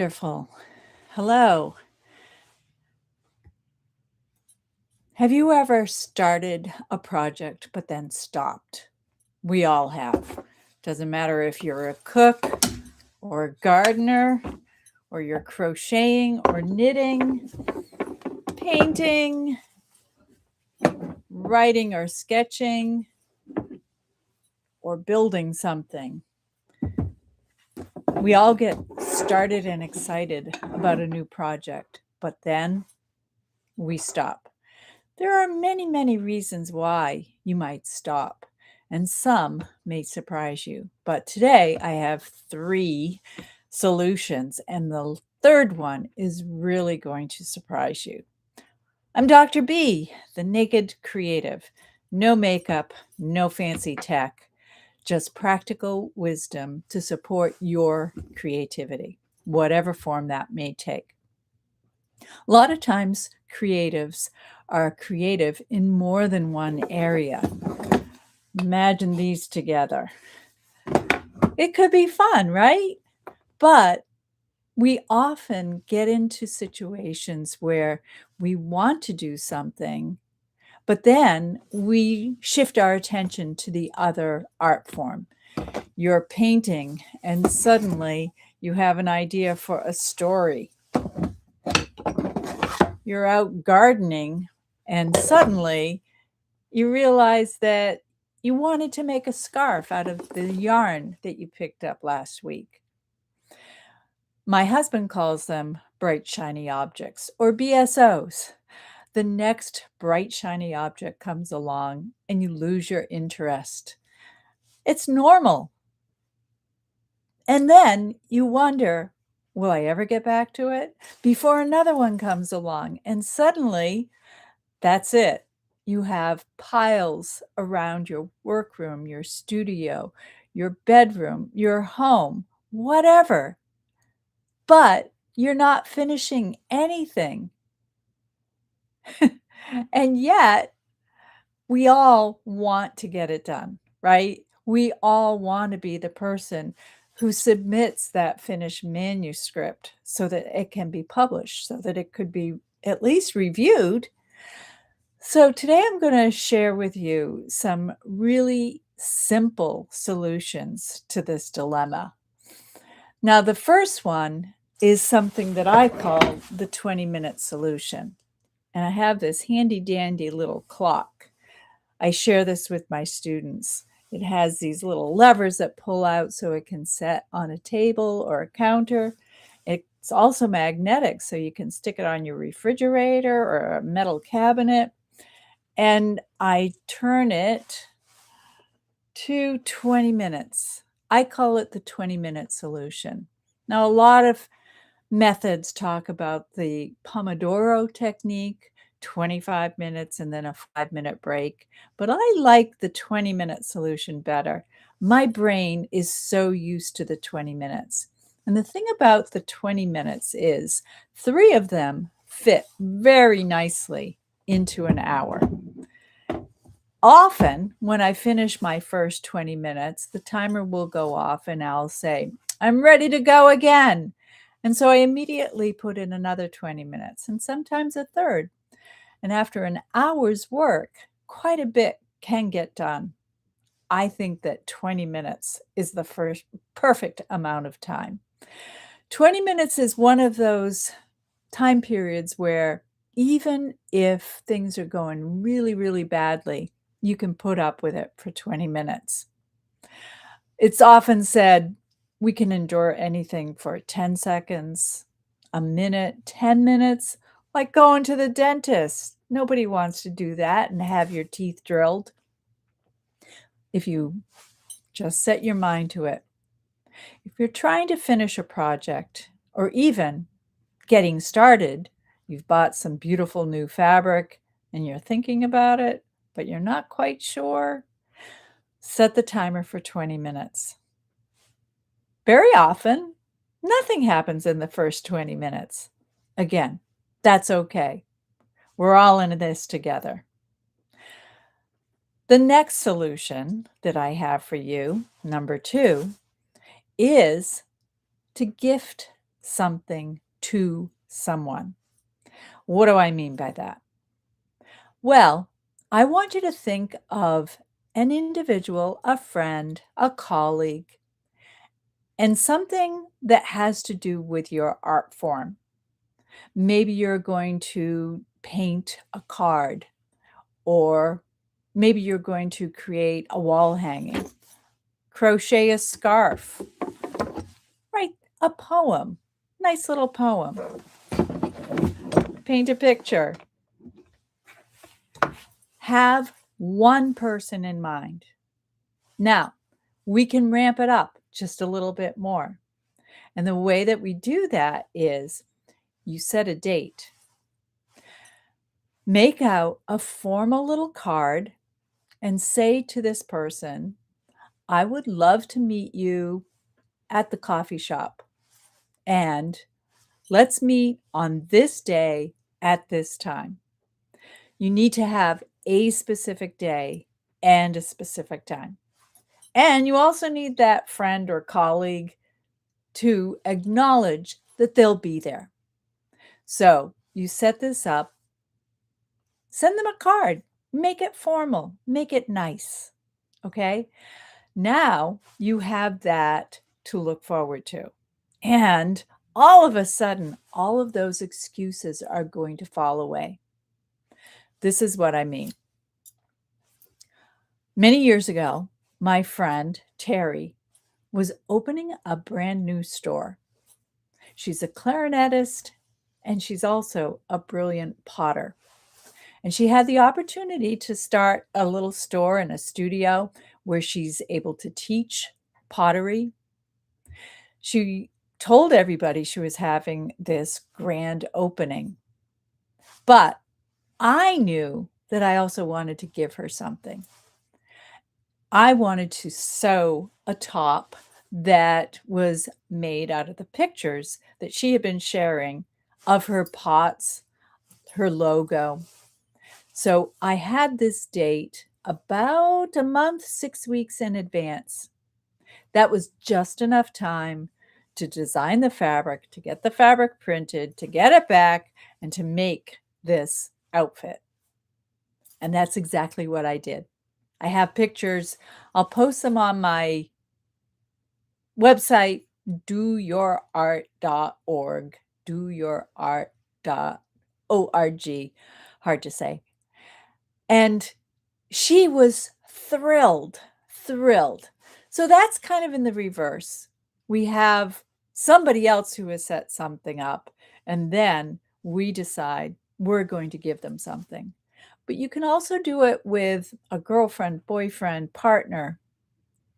Wonderful. Hello. Have you ever started a project but then stopped? We all have. Doesn't matter if you're a cook or a gardener or you're crocheting or knitting, painting, writing or sketching, or building something. We all get started and excited about a new project, but then we stop. There are many, many reasons why you might stop, and some may surprise you. But today I have three solutions, and the third one is really going to surprise you. I'm Dr. B, the Naked Creative. No makeup, no fancy tech, just practical wisdom to support your creativity, whatever form that may take. A lot of times, creatives are creative in more than one area. Imagine these together. It could be fun, right? But we often get into situations where we want to do something, but then we shift our attention to the other art form. You're painting, and suddenly you have an idea for a story. You're out gardening, and suddenly you realize that you wanted to make a scarf out of the yarn that you picked up last week. My husband calls them bright, shiny objects, or BSOs. The next bright, shiny object comes along and you lose your interest. It's normal. And then you wonder, will I ever get back to it? Before another one comes along, and suddenly that's it. You have piles around your workroom, your studio, your bedroom, your home, whatever. But you're not finishing anything. And yet, we all want to get it done, right? We all want to be the person who submits that finished manuscript so that it can be published, so that it could be at least reviewed. So, today I'm going to share with you some really simple solutions to this dilemma. Now, the first one is something that I call the 20-minute solution. And I have this handy dandy little clock. I share this with my students. It has these little levers that pull out so it can set on a table or a counter. It's also magnetic, so you can stick it on your refrigerator or a metal cabinet. And I turn it to 20 minutes. I call it the 20-minute solution. Now, a lot of methods talk about the Pomodoro technique, 25 minutes and then a 5-minute break, but I like the 20-minute solution better. My brain is so used to the 20 minutes. And the thing about the 20 minutes is 3 of them fit very nicely into an hour. Often, when I finish my first 20 minutes, the timer will go off and I'll say, I'm ready to go again. And so I immediately put in another 20 minutes and sometimes a third. And after an hour's work, quite a bit can get done. I think that 20 minutes is the first perfect amount of time. 20 minutes is one of those time periods where even if things are going really, really badly, you can put up with it for 20 minutes. It's often said we can endure anything for 10 seconds, a minute, 10 minutes, like going to the dentist. Nobody wants to do that and have your teeth drilled. If you just set your mind to it. If you're trying to finish a project or even getting started, you've bought some beautiful new fabric and you're thinking about it, but you're not quite sure, set the timer for 20 minutes. Very often, nothing happens in the first 20 minutes. Again, that's okay. We're all in this together. The next solution that I have for you, number 2, is to gift something to someone. What do I mean by that? Well, I want you to think of an individual, a friend, a colleague, and something that has to do with your art form. Maybe you're going to paint a card, or maybe you're going to create a wall hanging, crochet a scarf, write a poem, nice little poem, paint a picture. Have one person in mind. Now, we can ramp it up just a little bit more. And the way that we do that is you set a date. Make out a formal little card and say to this person, I would love to meet you at the coffee shop. And let's meet on this day at this time. You need to have a specific day and a specific time. And you also need that friend or colleague to acknowledge that they'll be there. So you set this up, send them a card, make it formal, make it nice. Okay. Now you have that to look forward to. And all of a sudden, all of those excuses are going to fall away. This is what I mean. Many years ago, my friend Terry was opening a brand new store. She's a clarinetist and she's also a brilliant potter. And she had the opportunity to start a little store and a studio where she's able to teach pottery. She told everybody she was having this grand opening. But I knew that I also wanted to give her something. I wanted to sew a top that was made out of the pictures that she had been sharing of her pots, her logo. So I had this date about a month, 6 weeks in advance. That was just enough time to design the fabric, to get the fabric printed, to get it back, and to make this outfit. And that's exactly what I did. I have pictures. I'll post them on my website, doyourart.org, doyourart.org. Hard to say. And she was thrilled, thrilled. So that's kind of in the reverse. We have somebody else who has set something up, and then we decide we're going to give them something. But you can also do it with a girlfriend, boyfriend, partner,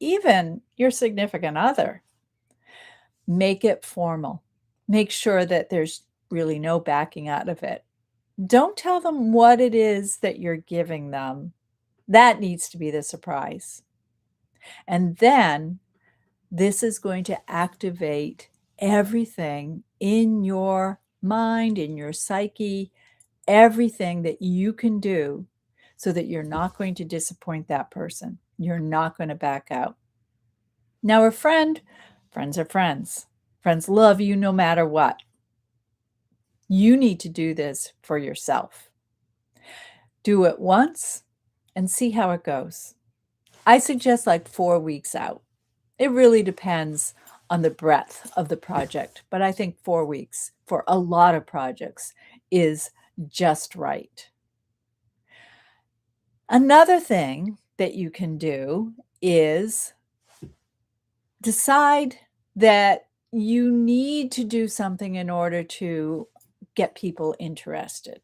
even your significant other. Make it formal. Make sure that there's really no backing out of it. Don't tell them what it is that you're giving them. That needs to be the surprise. And then this is going to activate everything in your mind, in your psyche, everything that you can do so that you're not going to disappoint that person. You're not going to back out. Now, a friend, friends are friends. Friends love you no matter what. You need to do this for yourself. Do it once and see how it goes. I suggest like 4 weeks out. It really depends on the breadth of the project, but I think 4 weeks for a lot of projects is just right. Another thing that you can do is decide that you need to do something in order to get people interested.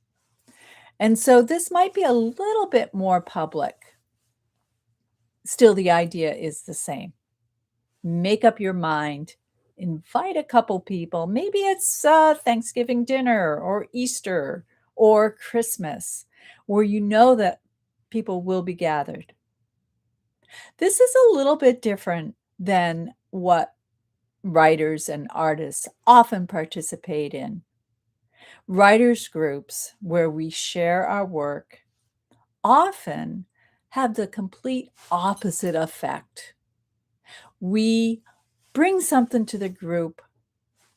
And so this might be a little bit more public. Still, the idea is the same. Make up your mind, invite a couple people. Maybe it's Thanksgiving dinner or Easter or Christmas, where you know that people will be gathered. This is a little bit different than what writers and artists often participate in. Writers groups where we share our work often have the complete opposite effect. We bring something to the group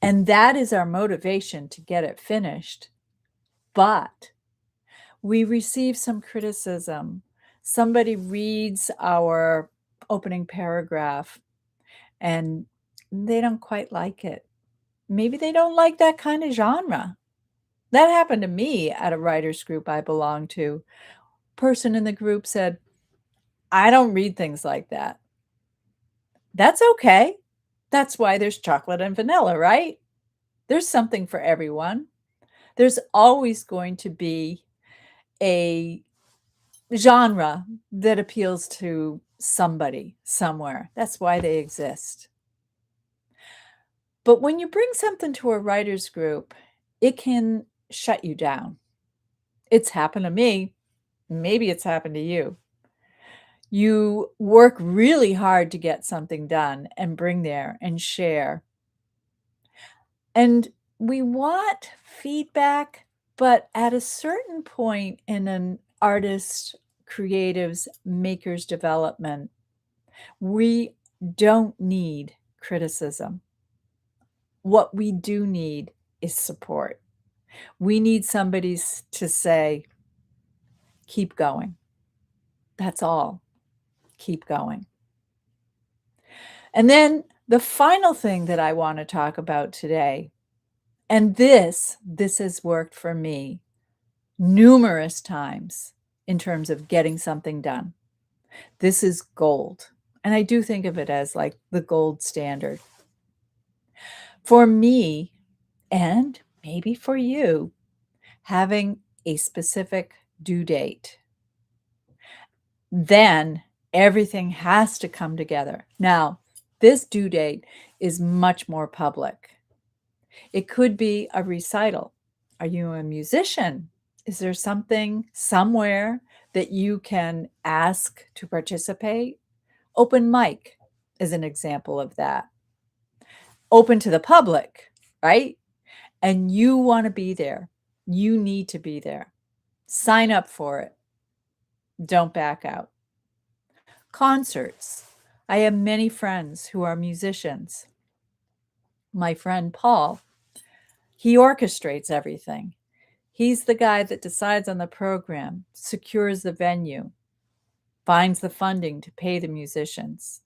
And that is our motivation to get it finished. But we receive some criticism. Somebody reads our opening paragraph and they don't quite like it. Maybe they don't like that kind of genre. That happened to me at a writers group I belonged to. Person in the group said, "I don't read things like that." That's okay. That's why there's chocolate and vanilla, right? There's something for everyone. There's always going to be a genre that appeals to somebody somewhere. That's why they exist. But when you bring something to a writers group, it can shut you down. It's happened to me. Maybe it's happened to you. You work really hard to get something done and bring there and share. And we want feedback, but at a certain point in an artist, creative's, maker's development, we don't need criticism. What we do need is support. We need somebody to say, keep going. That's all. Keep going. And then the final thing that I want to talk about today, and this has worked for me numerous times in terms of getting something done. This is gold. And I do think of it as like the gold standard. For me, and maybe for you, having a specific due date. Then everything has to come together. Now, this due date is much more public. It could be a recital. Are you a musician? Is there something somewhere that you can ask to participate? Open mic is an example of that. Open to the public, right? And you want to be there. You need to be there. Sign up for it. Don't back out. Concerts. I have many friends who are musicians. My friend Paul, he orchestrates everything. He's the guy that decides on the program, secures the venue, finds the funding to pay the musicians.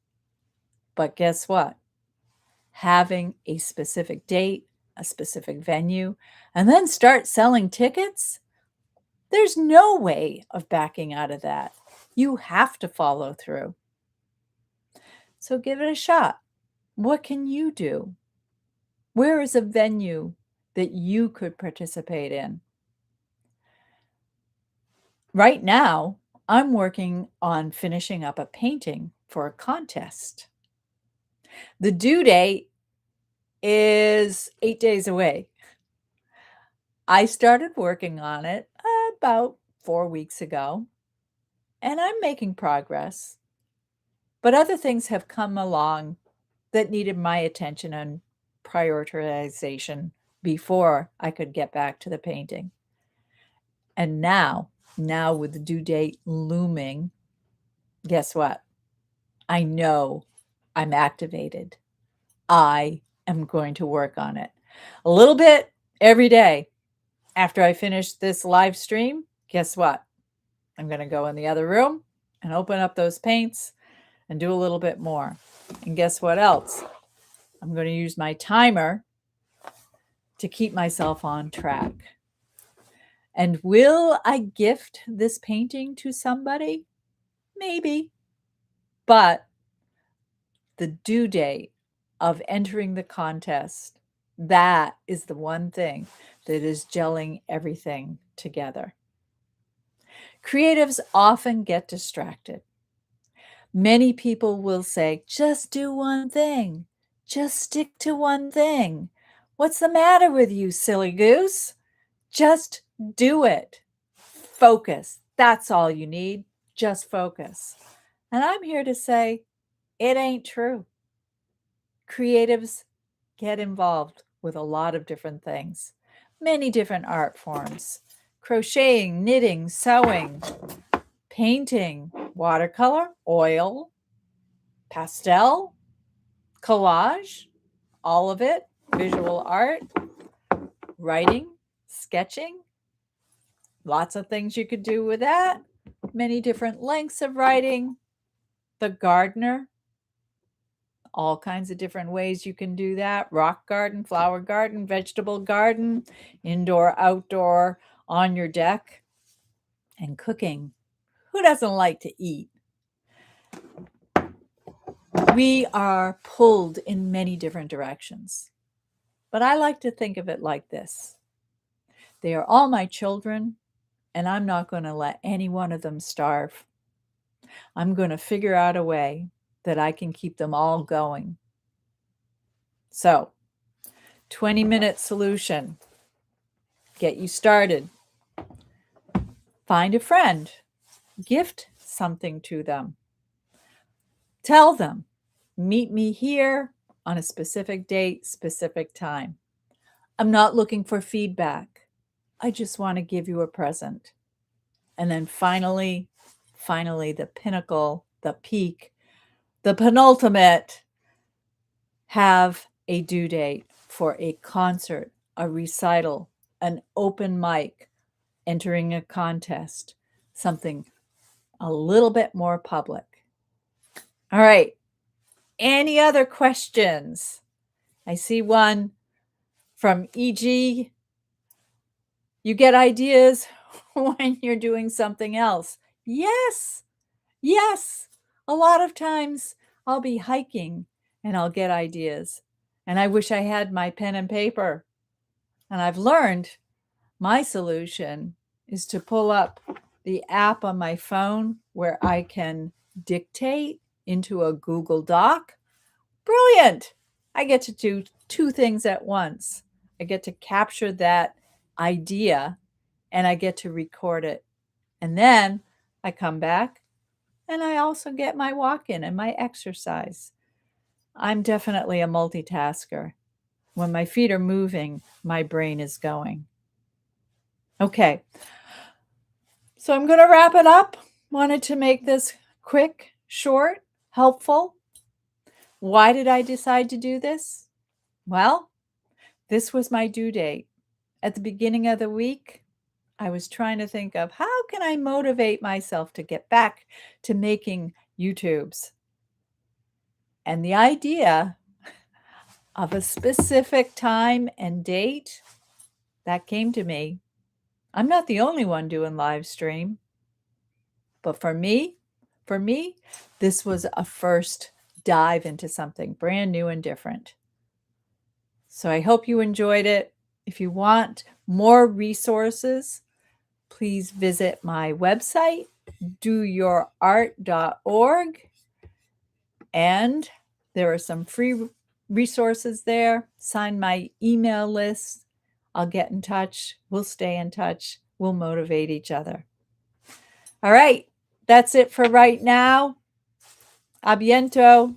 But guess what? Having a specific date, a specific venue, and then start selling tickets, there's no way of backing out of that. You have to follow through. So give it a shot. What can you do? Where is a venue that you could participate in? Right now, I'm working on finishing up a painting for a contest. The due date is 8 days away. I started working on it about 4 weeks ago, and I'm making progress. But other things have come along that needed my attention and prioritization before I could get back to the painting. And now with the due date looming, guess what? I know I'm activated. I am going to work on it a little bit every day. After I finish this live stream, guess what? I'm going to go in the other room and open up those paints and do a little bit more. And guess what else? I'm going to use my timer to keep myself on track. And will I gift this painting to somebody? Maybe. But the due date of entering the contest, that is the one thing that is gelling everything together. Creatives often get distracted. Many people will say, just do one thing. Just stick to one thing. What's the matter with you, silly goose? Just do it. Focus. That's all you need. Just focus. And I'm here to say it ain't true. Creatives get involved with a lot of different things, many different art forms: crocheting, knitting, sewing, painting, watercolor, oil, pastel, collage, all of it. visual art, writing, sketching. Lots of things you could do with that. Many different lengths of writing. The gardener, all kinds of different ways you can do that. Rock garden, flower garden, vegetable garden, indoor, outdoor, on your deck. And cooking. Who doesn't like to eat? We are pulled in many different directions. But I like to think of it like this. They are all my children, and I'm not going to let any one of them starve. I'm going to figure out a way that I can keep them all going. So, 20-minute solution. Get you started. Find a friend. Gift something to them. Tell them, meet me here on a specific date, specific time. I'm not looking for feedback. I just want to give you a present. And then finally, the pinnacle, the peak, the penultimate, have a due date for a concert, a recital, an open mic, entering a contest, something a little bit more public. All right. Any other questions? I see one from EG. You get ideas when you're doing something else. Yes. Yes. A lot of times I'll be hiking and I'll get ideas. And I wish I had my pen and paper. And I've learned my solution is to pull up the app on my phone where I can dictate into a Google Doc. Brilliant. I get to do two things at once. I get to capture that idea and I get to record it. And then I come back and I also get my walk in and my exercise. I'm definitely a multitasker. When my feet are moving, my brain is going. Okay. So I'm going to wrap it up. Wanted to make this quick, short, helpful. Why did I decide to do this? Well, this was my due date. At the beginning of the week, I was trying to think of how can I motivate myself to get back to making YouTubes? And the idea of a specific time and date that came to me. I'm not the only one doing live stream, but for me, this was a first dive into something brand new and different. So I hope you enjoyed it. If you want more resources, please visit my website, doyourart.org. And there are some free resources there. Sign my email list. I'll get in touch. We'll stay in touch. We'll motivate each other. All right. That's it for right now. A biento.